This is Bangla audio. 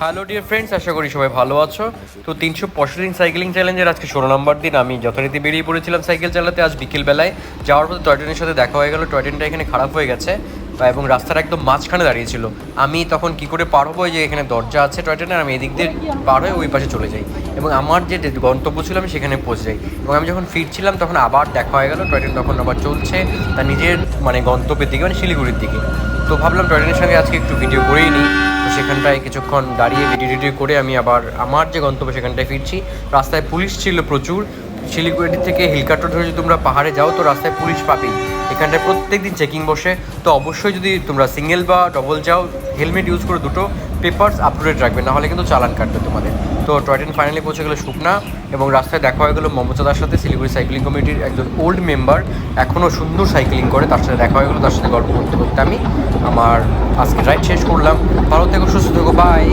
হ্যালো ডিয়ার ফ্রেন্ডস, আশা করি সবাই ভালো আছো। তো 365 দিন সাইকেলিং চ্যালেঞ্জের আজকে 16 নম্বর দিন। আমি যথারীতি বেরিয়ে পড়েছিলাম সাইকেল চালাতে। আজ বিকেলবেলায় যাওয়ার পথে টয় ট্রেনের সাথে দেখা হয়ে গেল। টয় ট্রেনটা এখানে খারাপ হয়ে গেছে এবং রাস্তার একদম মাঝখানে দাঁড়িয়েছিল। আমি তখন কি করে পার হবো, যে এখানে দরজা আছে টয় ট্রেনের, আমি এদিক দিয়ে পার হয়ে ওই পাশে চলে যাই এবং আমার যে গন্তব্য ছিল আমি সেখানে পৌঁছে যাই। এবং আমি যখন ফিরছিলাম তখন আবার দেখা হয়ে গেল, টয় ট্রেন তখন আবার চলছে তার নিজের গন্তব্যের দিকে, শিলিগুড়ির দিকে। তো ভাবলাম টয় ট্রেনের সঙ্গে আজকে একটু ভিডিও করেই নিই। তো সেখানটায় কিছুক্ষণ দাঁড়িয়ে ভিডিও করে আমি আবার আমার যে গন্তব্য সেখানটায় ফিরছি। রাস্তায় পুলিশ ছিল প্রচুর। শিলিগুড়ি থেকে হিলকাটা ধরে যদি তোমরা পাহাড়ে যাও তো রাস্তায় পুলিশ পাবেই। এখানটায় প্রত্যেক দিন চেকিং বসে। তো অবশ্যই যদি তোমরা সিঙ্গেল বা ডবল যাও, হেলমেট ইউজ করে দুটো পেপারস আপটুডেট রাখবে, নাহলে কিন্তু চালান কাটবে তোমাদের। তো টয় ট্রেন ফাইনালি পৌঁছে গেলো শুকনা এবং রাস্তায় দেখা হয়ে গেলো মমতাদার সাথে, শিলিগুড়ি সাইক্লিং কমিটির একজন ওল্ড মেম্বার, এখনও সুন্দর সাইক্লিং করে। তার সাথে দেখা হয়ে গেলো, তার সাথে গল্প করতে করতে আমি আমার আজকে রাইড শেষ করলাম। ভালো থেকো, সুস্থ থেকো, বাই।